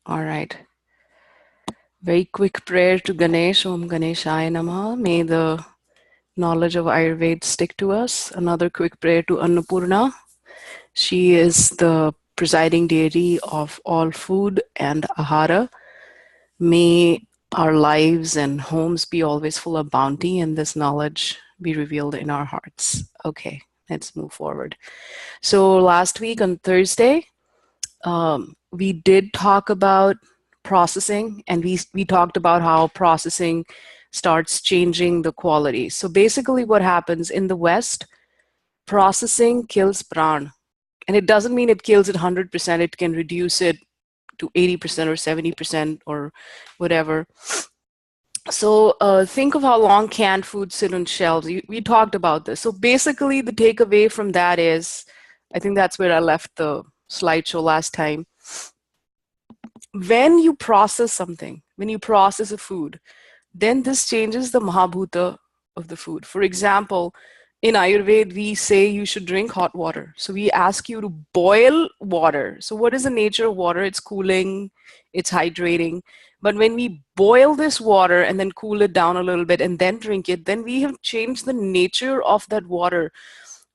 All right. Very quick prayer to Ganesh. Om Ganeshaya Namaha. May the knowledge of Ayurveda stick to us. Another quick prayer to Annapurna. She is the presiding deity of all food and ahara. May our lives and homes be always full of bounty and this knowledge be revealed in our hearts. Okay, let's move forward. So last week on Thursday, we did talk about processing, and we talked about how processing starts changing the quality. So basically what happens in the West, processing kills pran. And it doesn't mean it kills it 100%. It can reduce it to 80% or 70% or whatever. So think of how long canned foods sit on shelves. We talked about this. So basically the takeaway from that is, I think that's where I left the slideshow last time. When you process something, when you process a food, then this changes the Mahabhuta of the food. For example, in Ayurveda, we say you should drink hot water. So we ask you to boil water. So what is the nature of water? It's cooling, it's hydrating. But when we boil this water and then cool it down a little bit and then drink it, then we have changed the nature of that water.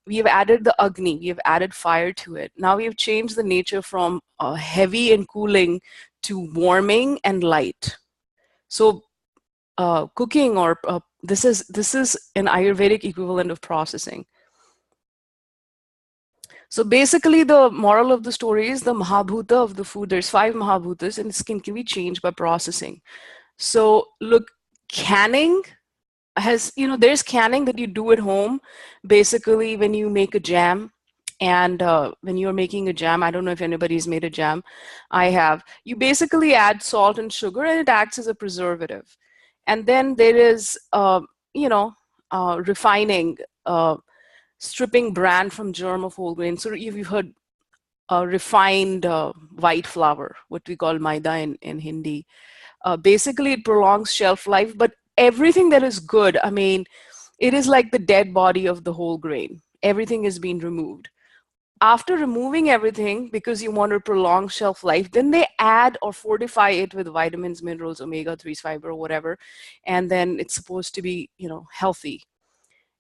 We have added the Agni, we have added fire to it. Now we have changed the nature from heavy and cooling to warming and light. So cooking or this is an Ayurvedic equivalent of processing. So basically the moral of the story is the Mahabhuta of the food. There's 5 Mahabhutas and skin can be changed by processing. So look, canning has, there's canning that you do at home. Basically when you make a jam, and when you're making a jam, I don't know if anybody's made a jam. I have. You basically add salt and sugar and it acts as a preservative. And then there is, refining, stripping bran from germ of whole grain. So you've heard refined white flour, what we call maida in Hindi. Basically, it prolongs shelf life, but everything that is good, I mean, it is like the dead body of the whole grain. Everything is being removed. After removing everything, because you want to prolong shelf life, then they add or fortify it with vitamins, minerals, omega-3s, fiber, or whatever, and then it's supposed to be, healthy.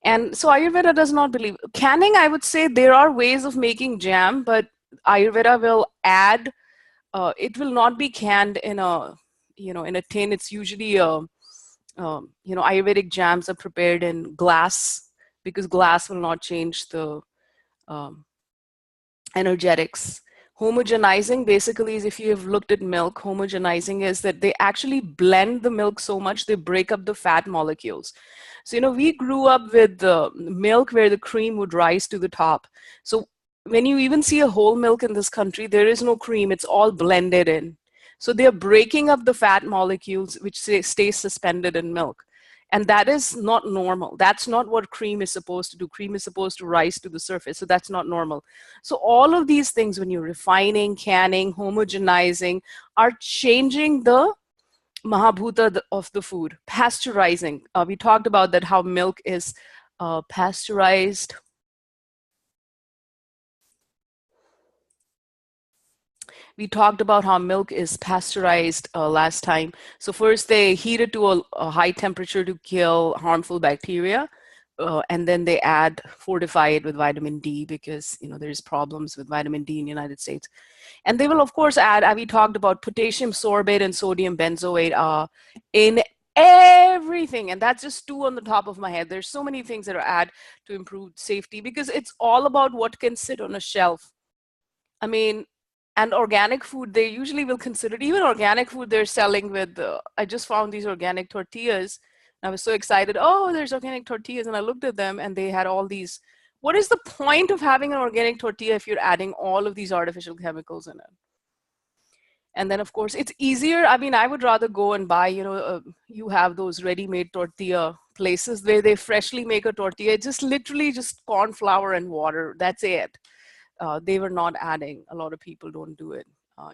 And so Ayurveda does not believe canning. I would say there are ways of making jam, but Ayurveda will add. It will not be canned in a, in a tin. It's usually Ayurvedic jams are prepared in glass because glass will not change the um, energetics. Homogenizing basically is, if you have looked at milk, homogenizing is that they actually blend the milk so much they break up the fat molecules. So, we grew up with the milk where the cream would rise to the top. So when you even see a whole milk in this country, there is no cream, it's all blended in. So they're breaking up the fat molecules which stay suspended in milk. And that is not normal. That's not what cream is supposed to do. Cream is supposed to rise to the surface. So that's not normal. So all of these things, when you're refining, canning, homogenizing, are changing the Mahabhuta of the food. Pasteurizing. We talked about that, how milk is pasteurized. We talked about how milk is pasteurized last time. So first they heat it to a high temperature to kill harmful bacteria. And then they fortify it with vitamin D because, there's problems with vitamin D in the United States. And they will, of course, add, we talked about potassium sorbate and sodium benzoate in everything. And that's just 2 on the top of my head. There's so many things that are added to improve safety because it's all about what can sit on a shelf. I mean, and organic food, they usually will consider, even organic food they're selling with, I just found these organic tortillas. And I was so excited. Oh, there's organic tortillas. And I looked at them and they had all these. What is the point of having an organic tortilla if you're adding all of these artificial chemicals in it? And then, of course, it's easier. I mean, I would rather go and buy, you have those ready-made tortilla places where they freshly make a tortilla. It's just literally just corn flour and water. That's it. They were not adding. A lot of people don't do it.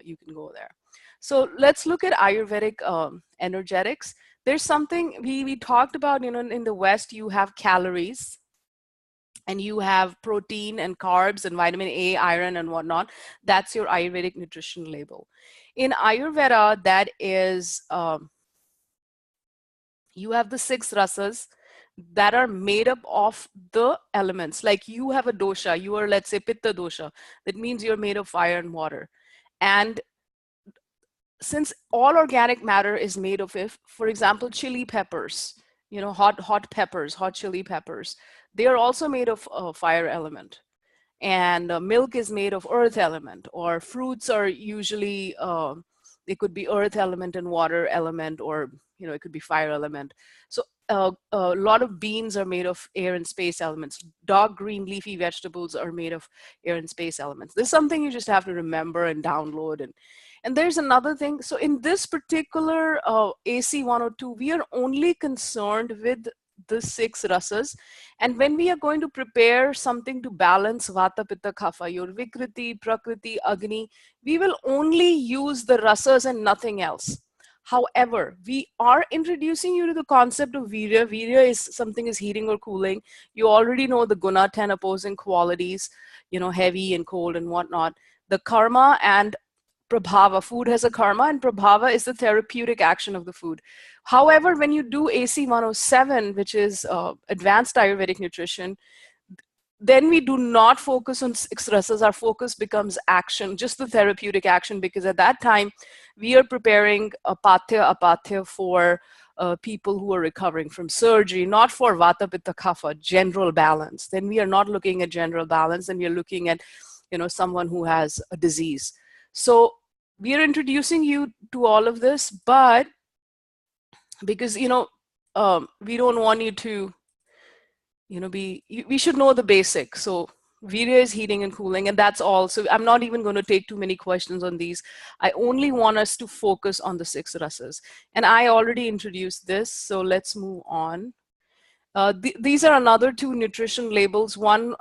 You can go there. So let's look at Ayurvedic energetics. There's something we talked about, in the West, you have calories. and you have protein and carbs and vitamin A, iron, and whatnot. That's your Ayurvedic nutrition label. In Ayurveda, that is, you have the 6 rasas that are made up of the elements. Like you have a dosha, you are, let's say, pitta dosha. That means you're made of fire and water. And since all organic matter is made of, if, for example, chili peppers, hot peppers, hot chili peppers, they are also made of fire element. And milk is made of earth element, or fruits are usually they could be earth element and water element, or it could be fire element. So a lot of beans are made of air and space elements. Dark green leafy vegetables are made of air and space elements. This is something you just have to remember and download. And there's another thing. So in this particular AC 102, we are only concerned with the 6 rasas. And when we are going to prepare something to balance Vata, Pitta, Kapha, your Vikriti, Prakriti, Agni, we will only use the rasas and nothing else. However, we are introducing you to the concept of Virya. Virya is something is heating or cooling. You already know the Guna, 10 opposing qualities, heavy and cold and whatnot. The karma and prabhava. Food has a karma, and prabhava is the therapeutic action of the food. However, when you do AC 107, which is advanced Ayurvedic nutrition, then we do not focus on 6 rasas. Our focus becomes action, just the therapeutic action, because at that time we are preparing a pathya, apathya for people who are recovering from surgery, not for Vata, Pitta, Kapha, general balance. Then we are not looking at general balance, and we are looking at someone who has a disease. So we are introducing you to all of this, but because we don't want you to we should know the basics. So Virya is heating and cooling, and that's all. So I'm not even going to take too many questions on these. I only want us to focus on the 6 rasas, and I already introduced this, so let's move on. These are another 2 nutrition labels. One,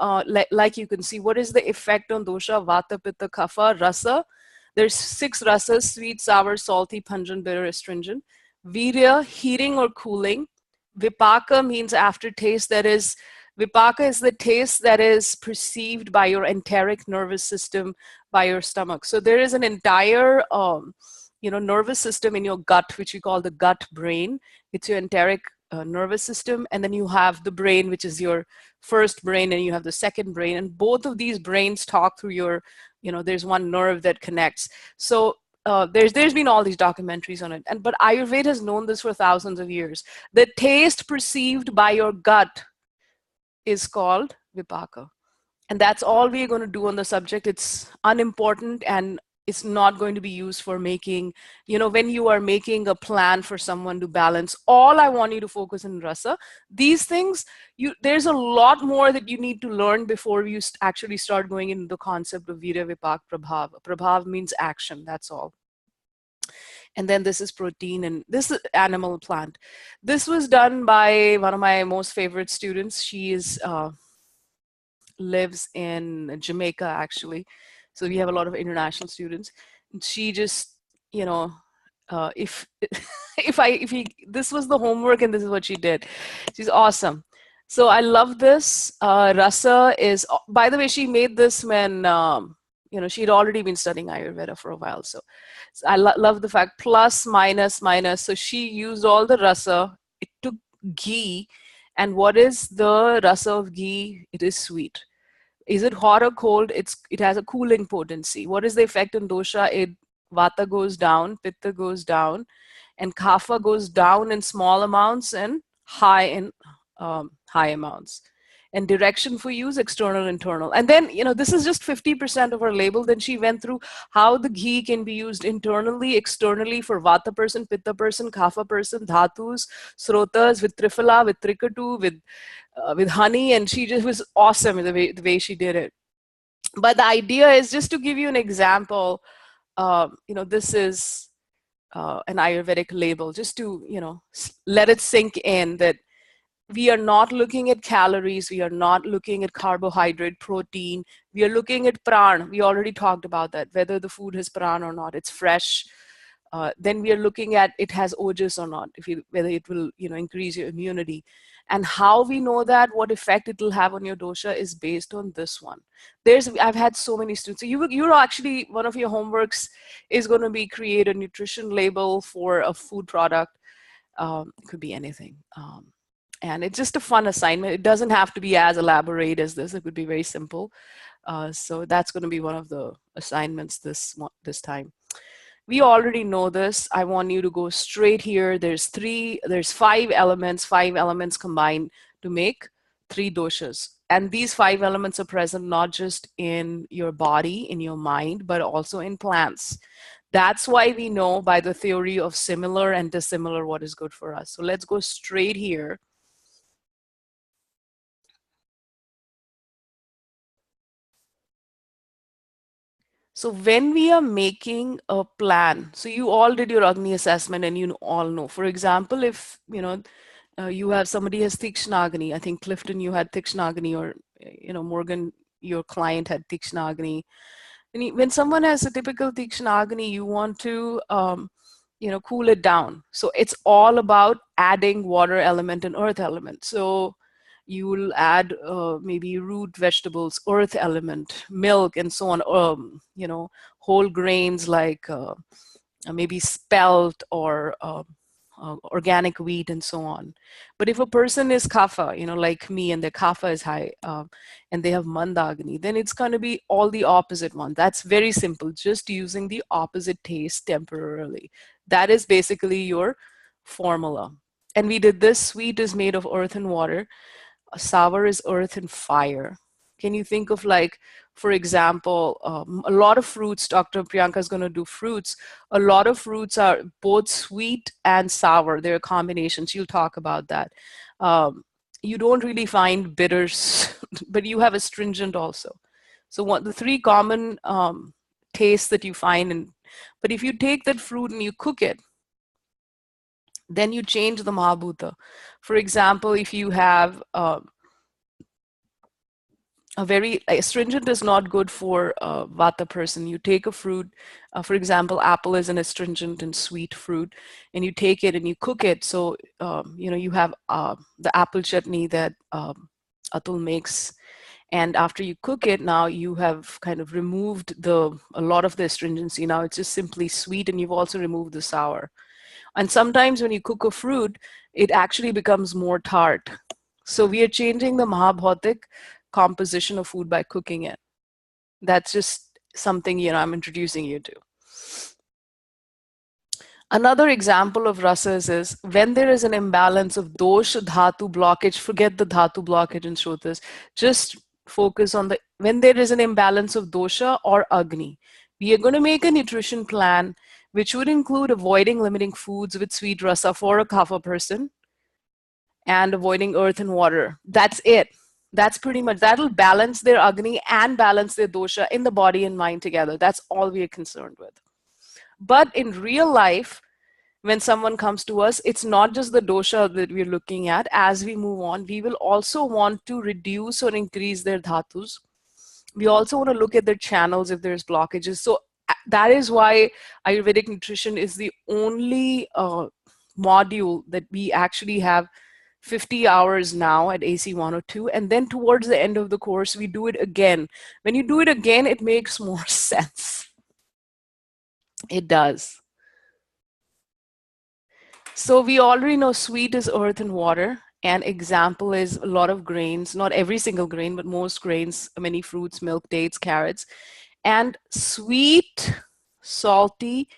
like you can see, what is the effect on dosha, Vata, Pitta, Kapha, rasa. There's 6 rasas: sweet, sour, salty, pungent, bitter, astringent. Virya, heating or cooling. Vipaka means aftertaste. That is, vipaka is the taste that is perceived by your enteric nervous system, by your stomach. So there is an entire nervous system in your gut, which we call the gut brain. It's your enteric nervous system, and then you have the brain, which is your first brain, and you have the second brain, and both of these brains talk through your there's one nerve that connects. So there's been all these documentaries on it, but Ayurveda has known this for thousands of years. The taste perceived by your gut is called vipaka, and that's all we're going to do on the subject. It's unimportant, and it's not going to be used for making, when you are making a plan for someone to balance. All I want you to focus on rasa. These things, there's a lot more that you need to learn before you actually start going into the concept of Virya, Vipak, Prabhav. Prabhav means action, that's all. And then this is protein, and this is animal plant. This was done by one of my most favorite students. She is lives in Jamaica, actually. So we have a lot of international students. She just, if this was the homework and this is what she did. She's awesome. So I love this. Rasa is, by the way, she made this when, she'd already been studying Ayurveda for a while. So I love the fact, plus, minus, minus. So she used all the rasa. It took ghee. And what is the rasa of ghee? It is sweet. Is it hot or cold? It has a cooling potency. What is the effect on dosha? Vata goes down, pitta goes down, and kapha goes down in small amounts and high in high amounts. And direction for use, external, internal. And then, this is just 50% of our label. Then she went through how the ghee can be used internally, externally for Vata person, Pitta person, Kapha person, Dhatus, Srotas, with Triphala, with Trikatu, with honey. And she just was awesome in the way she did it. But the idea is just to give you an example. This is an Ayurvedic label, just to, let it sink in that we are not looking at calories. We are not looking at carbohydrate, protein. We are looking at pran. We already talked about that, whether the food has pran or not. It's fresh. Then we are looking at it has ojas or not, whether it will, increase your immunity. And how we know that, what effect it will have on your dosha, is based on this one. I've had so many students. So you're actually, one of your homeworks is going to be create a nutrition label for a food product. It could be anything. And it's just a fun assignment. It doesn't have to be as elaborate as this. It could be very simple. So that's going to be one of the assignments this time. We already know this. I want you to go straight here. There's five elements combined to make 3 doshas. And these 5 elements are present not just in your body, in your mind, but also in plants. That's why we know by the theory of similar and dissimilar what is good for us. So let's go straight here. So when we are making a plan, so you all did your Agni assessment and you all know, for example, if you have somebody has Tikshna Agni, I think Clifton, you had Tikshna Agni, or Morgan, your client had Tikshna Agni. When someone has a typical Tikshna Agni, you want to cool it down. So it's all about adding water element and earth element. So you will add maybe root vegetables, earth element, milk, and so on. Whole grains like maybe spelt or organic wheat and so on. But if a person is kapha, like me, and their kapha is high, and they have mandagni, then it's going to be all the opposite one. That's very simple, just using the opposite taste temporarily. That is basically your formula. And we did this. Sweet is made of earth and water. Sour is earth and fire. Can you think of, like, for example, a lot of fruits, Dr. Priyanka is going to do fruits. A lot of fruits are both sweet and sour. They're combinations. You'll talk about that. You don't really find bitters, but you have astringent also. So the 3 common tastes that you find, but if you take that fruit and you cook it, then you change the Mahabhuta. For example, if you have astringent is not good for Vata person. You take a fruit, for example, apple is an astringent and sweet fruit, and you take it and you cook it. So, you have the apple chutney that Atul makes. And after you cook it, now you have kind of removed a lot of the astringency. Now it's just simply sweet, and you've also removed the sour. And sometimes when you cook a fruit, it actually becomes more tart. So we are changing the Mahabhautik composition of food by cooking it. That's just something, I'm introducing you to. Another example of rasas is when there is an imbalance of dosha dhatu blockage. Forget the dhatu blockage and shrotas. Just focus on when there is an imbalance of dosha or agni. We are going to make a nutrition plan which would include avoiding limiting foods with sweet rasa for a kapha person and avoiding earth and water. That's it. That's pretty much, that'll balance their agni and balance their dosha in the body and mind together. That's all we are concerned with. But in real life, when someone comes to us, it's not just the dosha that we're looking at. As we move on, we will also want to reduce or increase their dhatus. We also want to look at their channels if there's blockages. So that is why Ayurvedic nutrition is the only module that we actually have 50 hours now at AC 102. And then towards the end of the course, we do it again. When you do it again, it makes more sense. It does. So we already know sweet is earth and water. An example is a lot of grains, not every single grain, but most grains, many fruits, milk, dates, carrots. And sweet, salty,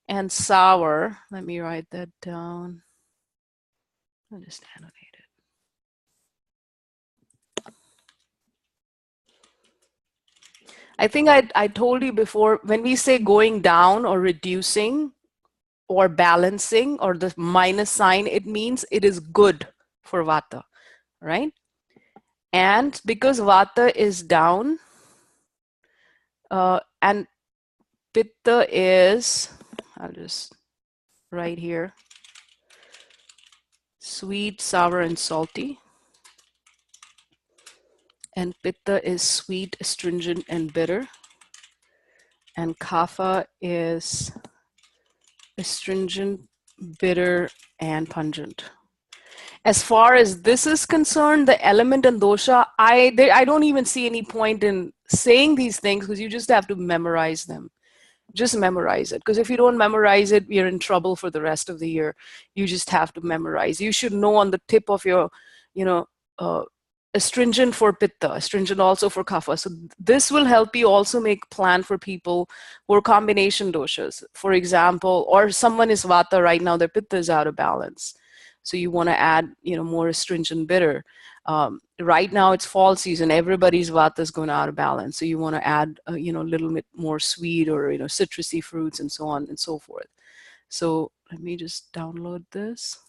and sour. Let me write that down. I'll just annotate it. I think I told you before, when we say going down or reducing or balancing or the minus sign, it means it is good for Vata, right? And because Vata is down and Pitta is, I'll just write here, sweet, sour, and salty. And Pitta is sweet, astringent, and bitter. And Kapha is astringent, bitter, and pungent. As far as this is concerned, the element and dosha, I don't even see any point in saying these things because you just have to memorize them. Just memorize it, because if you don't memorize it, you're in trouble for the rest of the year. You just have to memorize. You should know on the tip of your, you know, uh, astringent for pitta, astringent also for kapha. So this will help you also make plan for people who are combination doshas, for example, or someone is vata right now, their pitta is out of balance, so you want to add, more astringent bitter. Right now it's fall season, everybody's vata is going out of balance, so you want to add a little bit more sweet or citrusy fruits and so on and so forth. So let me just download this.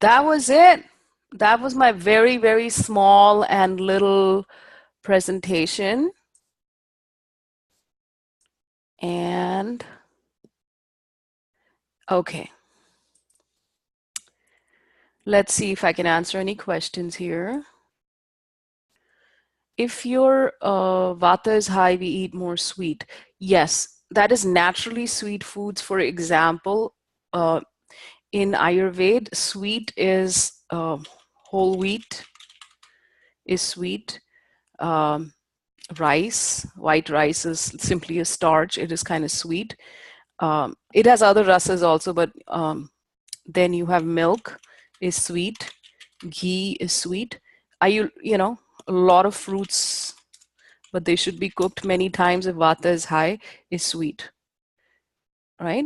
That was it. That was my very, very small and little presentation. And okay, let's see if I can answer any questions here. If your vata is high, we eat more sweet. Yes, that is naturally sweet foods. For example, in Ayurveda, sweet is whole wheat is sweet. Um, Rice, white rice is simply a starch. It is kind of sweet. It has other rasas also, but then you have milk is sweet, ghee is sweet. A lot of fruits, but they should be cooked many times if vata is high, is sweet, right?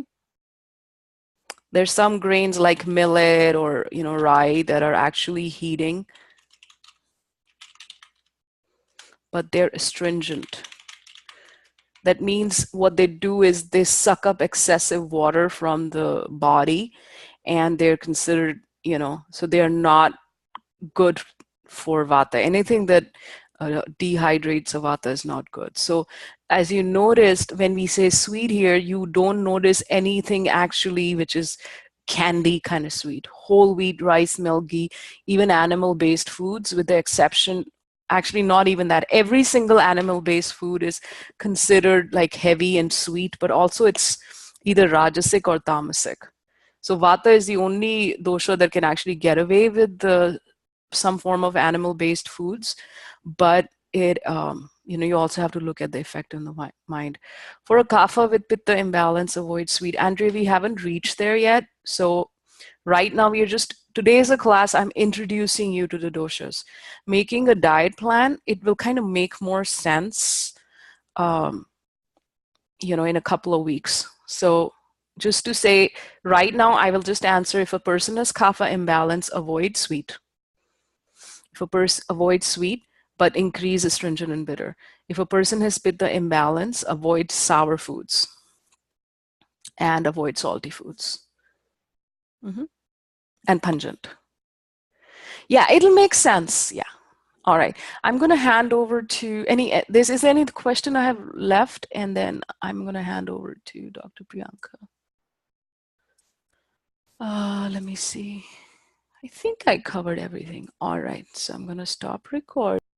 There's some grains like millet or rye that are actually heating, but they're astringent. That means what they do is they suck up excessive water from the body, and they're considered, so they're not good for vata. Anything that dehydrates a vata is not good. So as you noticed, when we say sweet here, you don't notice anything actually which is candy kind of sweet. Whole wheat, rice, milk, ghee, even animal-based foods, with the exception, actually not even that. Every single animal-based food is considered like heavy and sweet, but also it's either rajasic or tamasic. So vata is the only dosha that can actually get away with some form of animal-based foods, but you also have to look at the effect on the mind. For a kapha with pitta imbalance, avoid sweet. Andre, we haven't reached there yet. So right now today is a class, I'm introducing you to the doshas. Making a diet plan, it will kind of make more sense, um, in a couple of weeks. So just to say, right now, I will just answer, if a person has kapha imbalance, avoid sweet. If a person avoid sweet, but increase astringent and bitter. If a person has pitta imbalance, avoid sour foods and avoid salty foods. And pungent. Yeah, it'll make sense. Yeah. All right. I'm going to hand over to is there any question I have left? And then I'm going to hand over to Dr. Priyanka. Let me see. I think I covered everything. All right. So I'm going to stop recording.